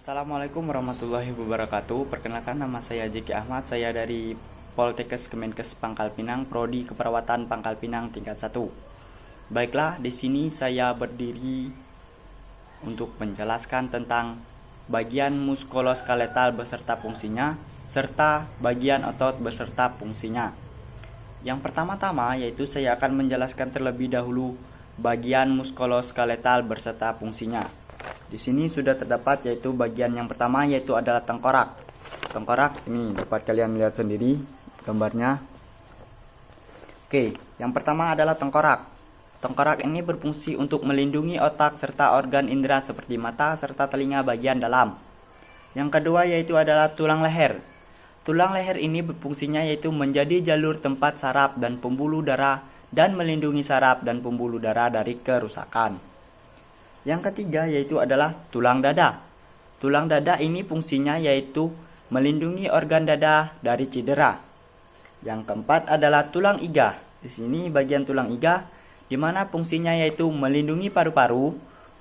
Assalamualaikum warahmatullahi wabarakatuh. Perkenalkan, nama saya Jeki Ahmad. Saya dari Poltekkes Kemenkes Pangkal Pinang, Prodi Keperawatan Pangkal Pinang tingkat 1. Baiklah, di sini saya berdiri untuk menjelaskan tentang bagian muskuloskeletal beserta fungsinya, serta bagian otot beserta fungsinya. Yang pertama-tama yaitu saya akan menjelaskan terlebih dahulu bagian muskuloskeletal beserta fungsinya. Di sini sudah terdapat yaitu bagian yang pertama yaitu adalah tengkorak. Tengkorak ini dapat kalian lihat sendiri gambarnya. Oke, yang pertama adalah tengkorak. Tengkorak ini berfungsi untuk melindungi otak serta organ indera seperti mata serta telinga bagian dalam. Yang kedua yaitu adalah tulang leher. Tulang leher ini berfungsinya yaitu menjadi jalur tempat saraf dan pembuluh darah dan melindungi saraf dan pembuluh darah dari kerusakan. Yang ketiga yaitu adalah tulang dada. Tulang dada ini fungsinya yaitu melindungi organ dada dari cedera. Yang keempat adalah tulang iga. Di sini bagian tulang iga di mana fungsinya yaitu melindungi paru-paru,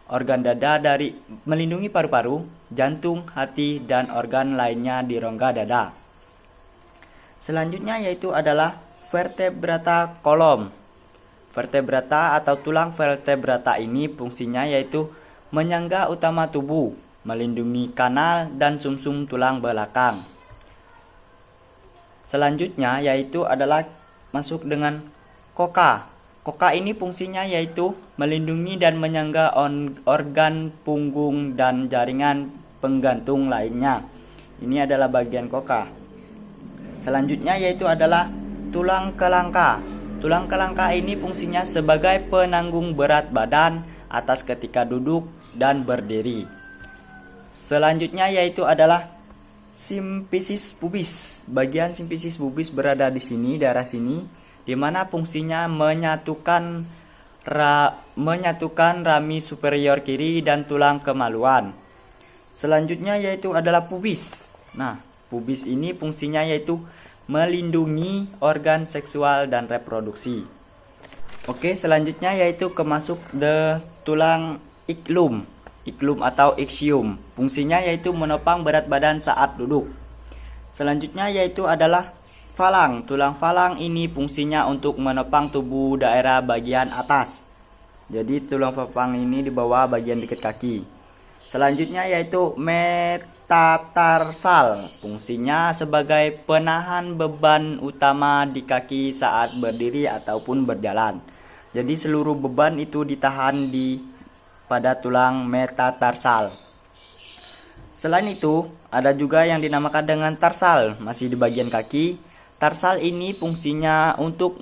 organ dada dari melindungi paru-paru, jantung, hati dan organ lainnya di rongga dada. Selanjutnya yaitu adalah vertebrata kolom. Vertebrata atau tulang vertebrata ini fungsinya yaitu menyangga utama tubuh, melindungi kanal dan sumsum tulang belakang. Selanjutnya yaitu adalah masuk dengan koka. Koka ini fungsinya yaitu melindungi dan menyangga organ punggung dan jaringan penggantung lainnya. Ini adalah bagian koka. Selanjutnya yaitu adalah tulang kelangka. Tulang kelangka ini fungsinya sebagai penanggung berat badan atas ketika duduk dan berdiri. Selanjutnya yaitu adalah simfisis pubis. Bagian simfisis pubis berada di sini, daerah sini, di mana fungsinya menyatukan rami superior kiri dan tulang kemaluan. Selanjutnya yaitu adalah pubis. Nah, pubis ini fungsinya yaitu melindungi organ seksual dan reproduksi. Oke, selanjutnya yaitu kemasuk tulang iklum. Iklum atau ixium. Fungsinya yaitu menopang berat badan saat duduk. Selanjutnya yaitu adalah falang. Tulang falang ini fungsinya untuk menopang tubuh daerah bagian atas. Jadi tulang falang ini di bawah bagian dekat kaki. Selanjutnya yaitu metatarsal. Fungsinya sebagai penahan beban utama di kaki saat berdiri ataupun berjalan. Jadi seluruh beban itu ditahan pada tulang metatarsal. Selain itu, ada juga yang dinamakan dengan tarsal, masih di bagian kaki. Tarsal ini fungsinya untuk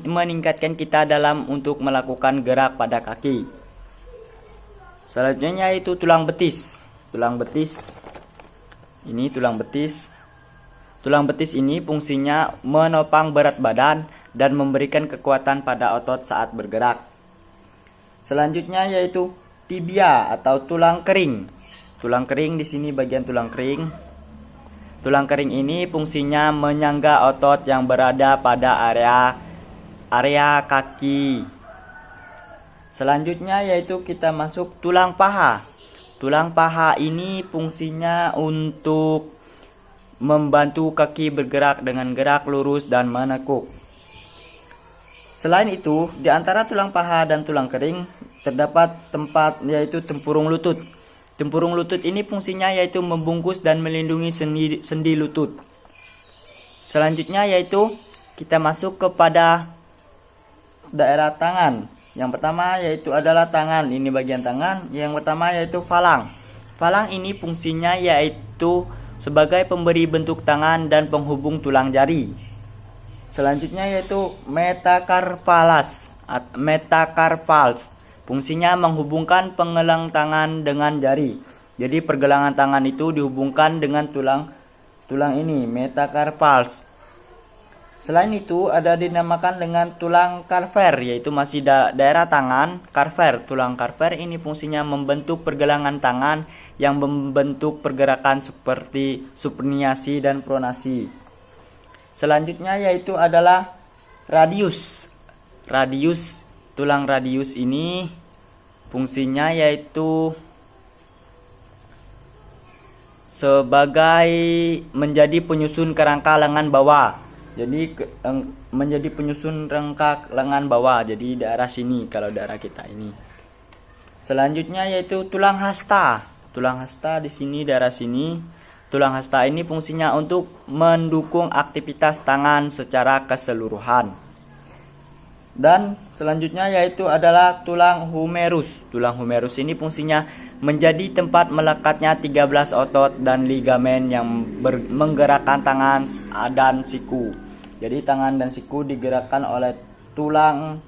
meningkatkan kita dalam untuk melakukan gerak pada kaki. Selanjutnya yaitu tulang betis. Tulang betis ini tulang betis. Tulang betis ini fungsinya menopang berat badan dan memberikan kekuatan pada otot saat bergerak. Selanjutnya yaitu tibia atau tulang kering. Tulang kering di sini bagian tulang kering. Tulang kering ini fungsinya menyangga otot yang berada pada area kaki. Selanjutnya yaitu kita masuk tulang paha. Tulang paha ini fungsinya untuk membantu kaki bergerak dengan gerak lurus dan menekuk. Selain itu, di antara tulang paha dan tulang kering terdapat tempat yaitu tempurung lutut. Tempurung lutut ini fungsinya yaitu membungkus dan melindungi sendi lutut. Selanjutnya yaitu kita masuk kepada daerah tangan. Yang pertama yaitu adalah tangan. Ini bagian tangan. Yang pertama yaitu falang. Falang ini fungsinya yaitu sebagai pemberi bentuk tangan dan penghubung tulang jari. Selanjutnya yaitu metacarpals. Fungsinya menghubungkan penggelang tangan dengan jari. Jadi pergelangan tangan itu dihubungkan dengan tulang ini, metacarpals. Selain itu ada dinamakan dengan tulang carver, yaitu masih daerah tangan. Carver, tulang carver ini fungsinya membentuk pergelangan tangan yang membentuk pergerakan seperti supinasi dan pronasi. Selanjutnya yaitu adalah radius. Tulang radius ini fungsinya yaitu sebagai menjadi penyusun kerangka lengan bawah. Jadi menjadi penyusun rangka lengan bawah. Jadi daerah sini kalau daerah kita ini. Selanjutnya yaitu tulang hasta. Tulang hasta di sini daerah sini. Tulang hasta ini fungsinya untuk mendukung aktivitas tangan secara keseluruhan. Dan selanjutnya yaitu adalah tulang humerus. Tulang humerus ini fungsinya menjadi tempat melekatnya 13 otot dan ligamen yang menggerakkan tangan dan siku. Jadi tangan dan siku digerakkan oleh tulang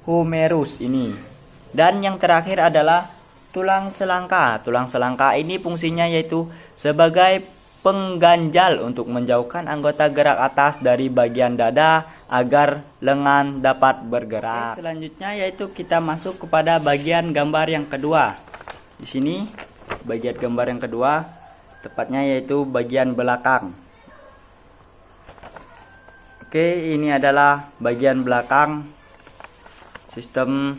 humerus ini. Dan yang terakhir adalah tulang selangka. Tulang selangka ini fungsinya yaitu sebagai pengganjal untuk menjauhkan anggota gerak atas dari bagian dada agar lengan dapat bergerak. Oke, selanjutnya yaitu kita masuk kepada bagian gambar yang kedua. Di sini bagian gambar yang kedua tepatnya yaitu bagian belakang. Oke, ini adalah bagian belakang sistem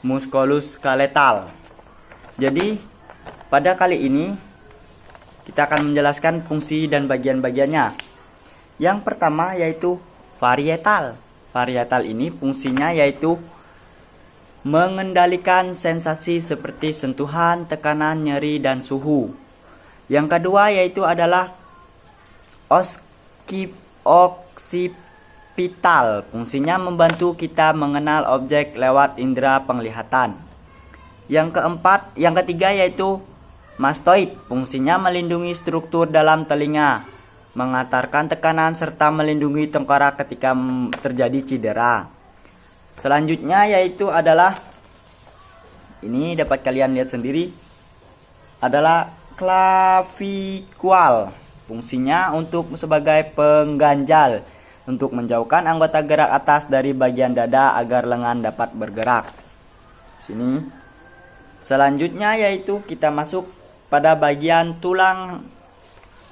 muskuloskeletal. Jadi pada kali ini kita akan menjelaskan fungsi dan bagian-bagiannya. Yang pertama yaitu varietal. Varietal ini fungsinya yaitu mengendalikan sensasi seperti sentuhan, tekanan, nyeri, dan suhu. Yang kedua yaitu adalah oksipital. Fungsinya membantu kita mengenal objek lewat indera penglihatan. Yang ketiga yaitu mastoid. Fungsinya melindungi struktur dalam telinga, mengantarkan tekanan serta melindungi tengkorak ketika terjadi cedera. Selanjutnya yaitu adalah, ini dapat kalian lihat sendiri, adalah clavikual. Fungsinya untuk sebagai pengganjal untuk menjauhkan anggota gerak atas dari bagian dada agar lengan dapat bergerak. Sini. Selanjutnya yaitu kita masuk pada bagian tulang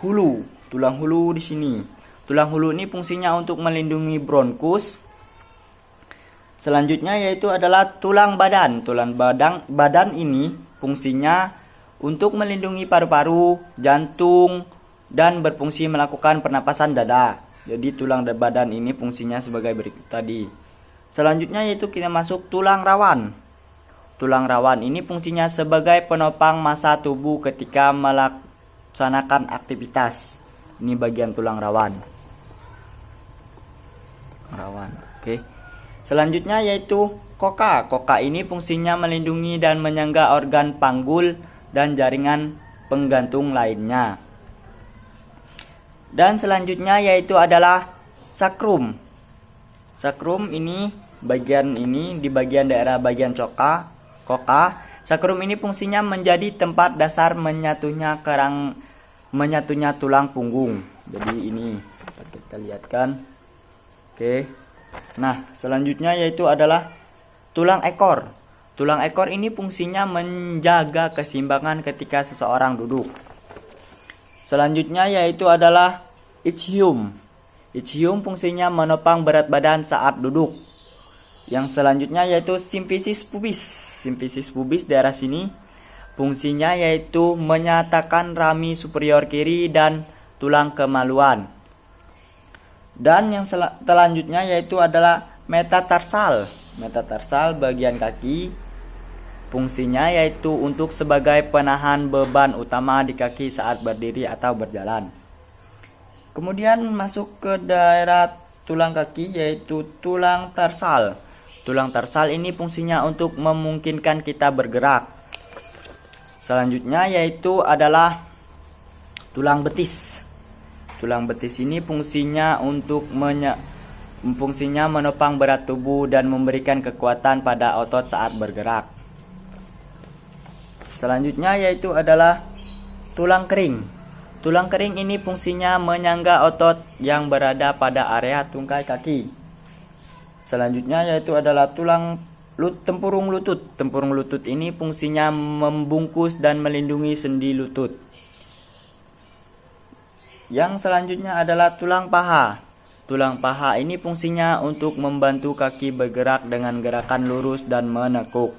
hulu. Tulang hulu di sini. Tulang hulu ini fungsinya untuk melindungi bronkus. Selanjutnya yaitu adalah tulang badan. Tulang badan ini fungsinya untuk melindungi paru-paru, jantung, dan berfungsi melakukan pernapasan dada. Jadi tulang badan ini fungsinya sebagai berikut tadi. Selanjutnya yaitu kita masuk tulang rawan. Tulang rawan ini fungsinya sebagai penopang massa tubuh ketika melaksanakan aktivitas. Ini bagian tulang rawan. Oke. Selanjutnya yaitu koka. Koka ini fungsinya melindungi dan menyangga organ panggul dan jaringan penggantung lainnya. Dan selanjutnya yaitu adalah sakrum. Sakrum ini di bagian daerah bagian koka. Sakrum ini fungsinya menjadi tempat dasar menyatunya tulang punggung. Jadi ini dapat kita lihatkan. Oke. Nah, selanjutnya yaitu adalah tulang ekor. Tulang ekor ini fungsinya menjaga keseimbangan ketika seseorang duduk. Selanjutnya yaitu adalah ischium. Ischium fungsinya menopang berat badan saat duduk. Yang selanjutnya yaitu simfisis pubis. Simfisis pubis daerah sini fungsinya yaitu menyatakan rami superior kiri dan tulang kemaluan. Dan yang selanjutnya yaitu adalah metatarsal. Metatarsal bagian kaki fungsinya yaitu untuk sebagai penahan beban utama di kaki saat berdiri atau berjalan. Kemudian masuk ke daerah tulang kaki yaitu tulang tarsal. Tulang tarsal ini fungsinya untuk memungkinkan kita bergerak. Selanjutnya yaitu adalah tulang betis. Tulang betis ini fungsinya menopang berat tubuh dan memberikan kekuatan pada otot saat bergerak. Selanjutnya yaitu adalah tulang kering. Tulang kering ini fungsinya menyangga otot yang berada pada area tungkai kaki. Selanjutnya yaitu adalah tempurung lutut. Tempurung lutut ini fungsinya membungkus dan melindungi sendi lutut. Yang selanjutnya adalah tulang paha. Tulang paha ini fungsinya untuk membantu kaki bergerak dengan gerakan lurus dan menekuk.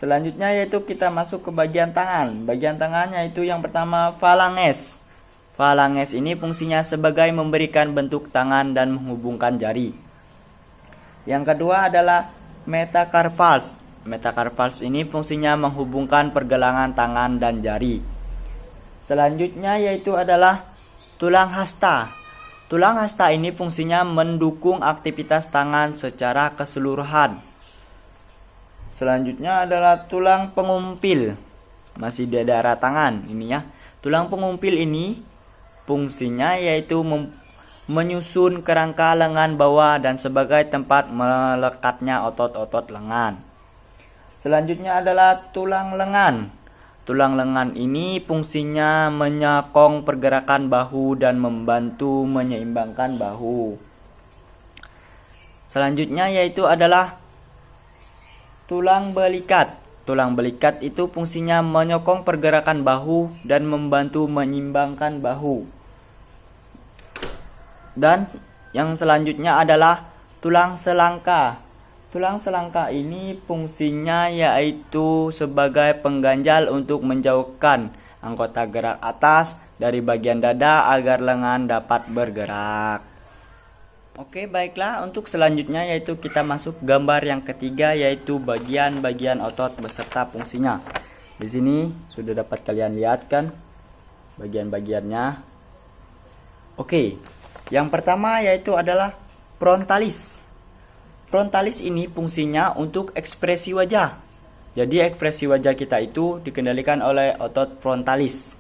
Selanjutnya yaitu kita masuk ke bagian tangan. Bagian tangannya itu yang pertama falanges. Falanges ini fungsinya sebagai memberikan bentuk tangan dan menghubungkan jari. Yang kedua adalah metacarpals. Metacarpals ini fungsinya menghubungkan pergelangan tangan dan jari. Selanjutnya yaitu adalah tulang hasta. Tulang hasta ini fungsinya mendukung aktivitas tangan secara keseluruhan. Selanjutnya adalah tulang pengumpil. Masih di daerah tangan ini ya. Tulang pengumpil ini fungsinya yaitu menyusun kerangka lengan bawah dan sebagai tempat melekatnya otot-otot lengan. Selanjutnya adalah tulang lengan. Tulang lengan ini fungsinya menyokong pergerakan bahu dan membantu menyeimbangkan bahu. Selanjutnya yaitu adalah tulang belikat. Tulang belikat itu fungsinya menyokong pergerakan bahu dan membantu menyeimbangkan bahu. Dan yang selanjutnya adalah tulang selangka. Tulang selangka ini fungsinya yaitu sebagai pengganjal untuk menjauhkan anggota gerak atas dari bagian dada agar lengan dapat bergerak. Oke, baiklah, untuk selanjutnya yaitu kita masuk gambar yang ketiga yaitu bagian-bagian otot beserta fungsinya. Di sini sudah dapat kalian lihat kan bagian-bagiannya. Oke, yang pertama yaitu adalah frontalis. Frontalis ini fungsinya untuk ekspresi wajah. Jadi ekspresi wajah kita itu dikendalikan oleh otot frontalis.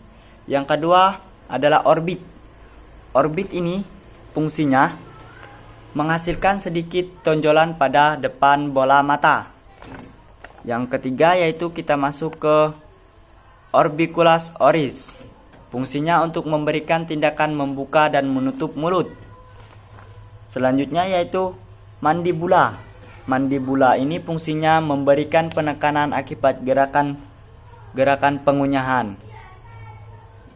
Yang kedua adalah orbit. Orbit ini fungsinya menghasilkan sedikit tonjolan pada depan bola mata. Yang ketiga yaitu kita masuk ke orbiculus oris. Fungsinya untuk memberikan tindakan membuka dan menutup mulut. Selanjutnya yaitu mandibula. Mandibula ini fungsinya memberikan penekanan akibat gerakan pengunyahan.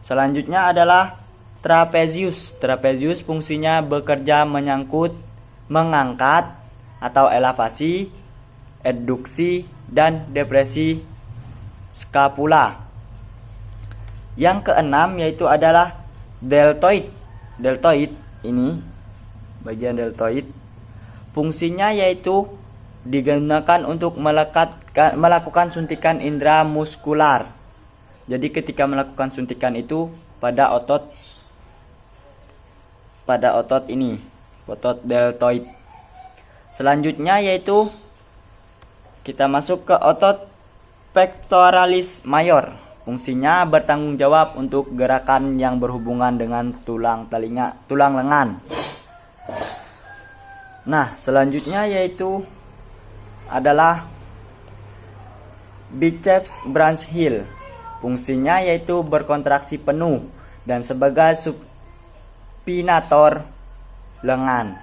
Selanjutnya adalah trapezius. Trapezius fungsinya bekerja menyangkut, mengangkat atau elevasi, adduksi dan depresi skapula. Yang keenam yaitu adalah deltoid. Deltoid ini bagian deltoid fungsinya yaitu digunakan untuk melakukan suntikan indera muskular. Jadi ketika melakukan suntikan itu pada otot ini, otot deltoid. Selanjutnya yaitu kita masuk ke otot pectoralis major. Fungsinya bertanggung jawab untuk gerakan yang berhubungan dengan tulang lengan. Nah, selanjutnya yaitu adalah biceps branchial. Fungsinya yaitu berkontraksi penuh dan sebagai supinator lengan.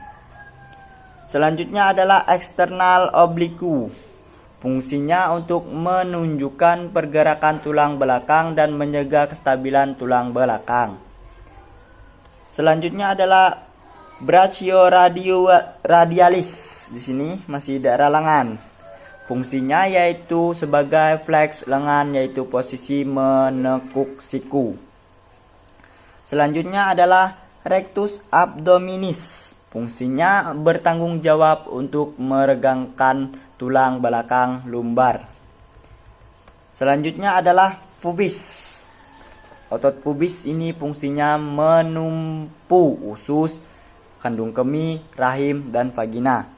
Selanjutnya adalah external oblique. Fungsinya untuk menunjukkan pergerakan tulang belakang dan menjaga kestabilan tulang belakang. Selanjutnya adalah brachioradialis. Di sini masih daerah lengan. Fungsinya yaitu sebagai flex lengan, yaitu posisi menekuk siku. Selanjutnya adalah rectus abdominis. Fungsinya bertanggung jawab untuk meregangkan tulang belakang lumbar. Selanjutnya adalah pubis. Otot pubis ini fungsinya menumpu usus, kandung kemih, rahim, dan vagina.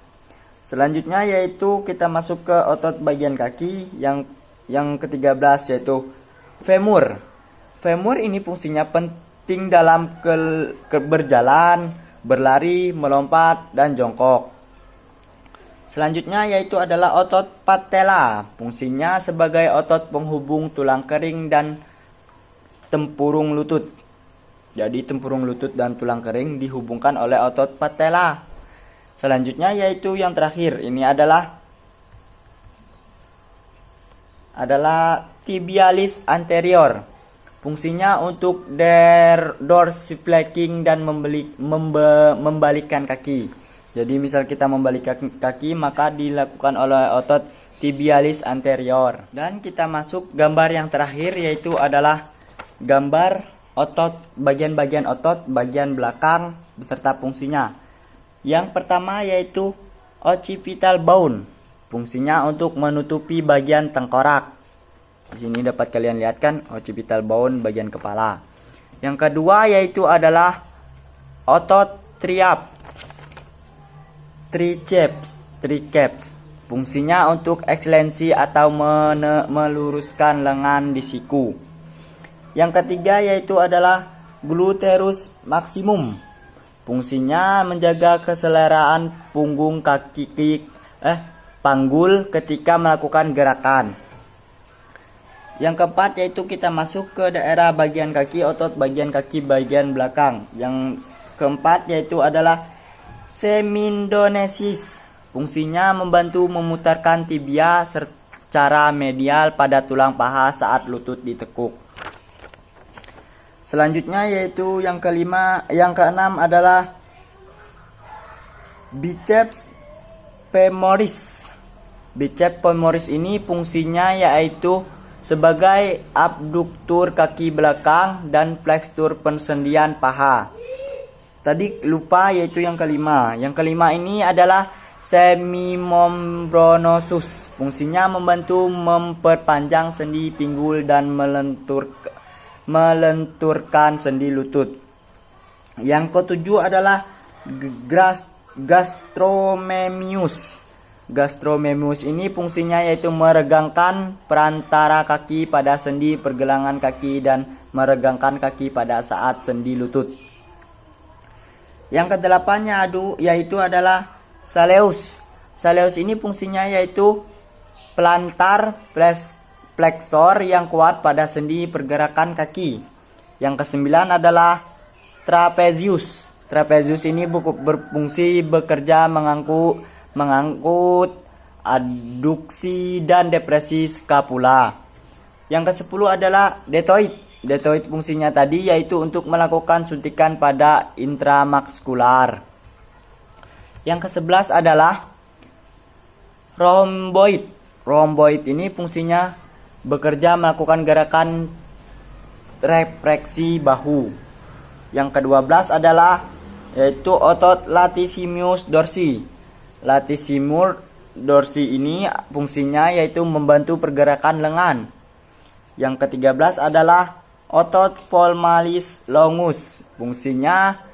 Selanjutnya yaitu kita masuk ke otot bagian kaki yang ke-13 yaitu femur. Femur ini fungsinya penting dalam berjalan, berlari, melompat, dan jongkok. Selanjutnya yaitu adalah otot patella. Fungsinya sebagai otot penghubung tulang kering dan tempurung lutut. Jadi tempurung lutut dan tulang kering dihubungkan oleh otot patella. Selanjutnya yaitu yang terakhir, ini adalah tibialis anterior. Fungsinya untuk dorsiflexion dan membalikkan kaki. Jadi misal kita membalik kaki maka dilakukan oleh otot tibialis anterior. Dan kita masuk gambar yang terakhir, yaitu adalah gambar otot, bagian-bagian otot bagian belakang beserta fungsinya. Yang pertama yaitu occipital bone. Fungsinya untuk menutupi bagian tengkorak. Di sini dapat kalian lihat kan, occipital bone bagian kepala. Yang kedua yaitu adalah otot triceps. Fungsinya untuk ekstensi atau meluruskan lengan di siku. Yang ketiga yaitu adalah gluteus maximum. Fungsinya menjaga keseleraan punggung panggul ketika melakukan gerakan. Yang keempat yaitu kita masuk ke daerah bagian kaki, otot bagian kaki bagian belakang. Yang keempat yaitu adalah semindonesis. Fungsinya membantu memutarkan tibia secara medial pada tulang paha saat lutut ditekuk. Selanjutnya yaitu yang keenam adalah biceps femoris. Biceps femoris ini fungsinya yaitu sebagai abduktur kaki belakang dan flekstur persendian paha. Tadi lupa yaitu yang kelima. Yang kelima ini adalah semimembranosus. Fungsinya membantu memperpanjang sendi pinggul dan melenturkan sendi lutut. Yang ketujuh adalah gastrocnemius. Gastrocnemius ini fungsinya yaitu meregangkan perantara kaki pada sendi pergelangan kaki dan meregangkan kaki pada saat sendi lutut. Yang kedelapannya yaitu adalah soleus. Soleus ini fungsinya yaitu plantar flexor yang kuat pada sendi pergerakan kaki. Yang kesembilan adalah trapezius. Trapezius ini berfungsi bekerja mengangkut adduksi dan depresi scapula. Yang ke-10 adalah deltoid. Deltoid fungsinya tadi yaitu untuk melakukan suntikan pada intramuskular. Yang ke-11 adalah rhomboid. Rhomboid ini fungsinya bekerja melakukan gerakan refleksi bahu. Yang ke-12 adalah yaitu otot latissimus dorsi. Latissimus dorsi ini fungsinya yaitu membantu pergerakan lengan. Yang ke-13 adalah otot palmalis longus. Fungsinya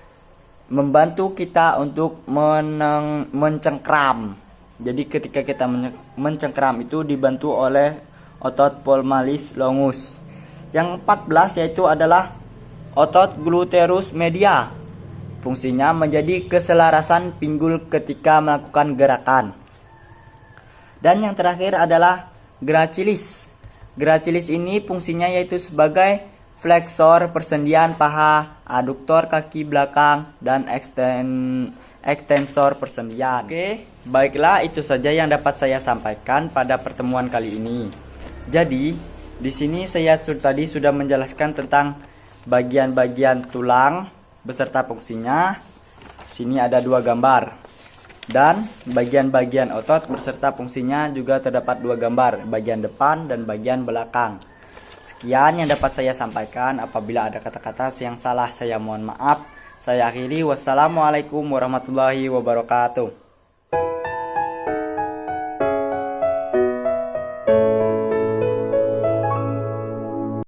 membantu kita untuk mencengkram. Jadi ketika kita mencengkram itu dibantu oleh otot palmalis longus. Yang 14 yaitu adalah otot gluteus media. Fungsinya menjadi keselarasan pinggul ketika melakukan gerakan. Dan yang terakhir adalah gracilis. Gracilis ini fungsinya yaitu sebagai fleksor persendian paha, aduktor kaki belakang, dan ekstensor persendian. Oke, baiklah itu saja yang dapat saya sampaikan pada pertemuan kali ini. Jadi, di sini saya tadi sudah menjelaskan tentang bagian-bagian tulang beserta fungsinya. Sini ada 2 gambar. Dan bagian-bagian otot beserta fungsinya juga terdapat 2 gambar, bagian depan dan bagian belakang. Sekian yang dapat saya sampaikan. Apabila ada kata-kata yang salah saya mohon maaf. Saya akhiri. Wassalamualaikum warahmatullahi wabarakatuh.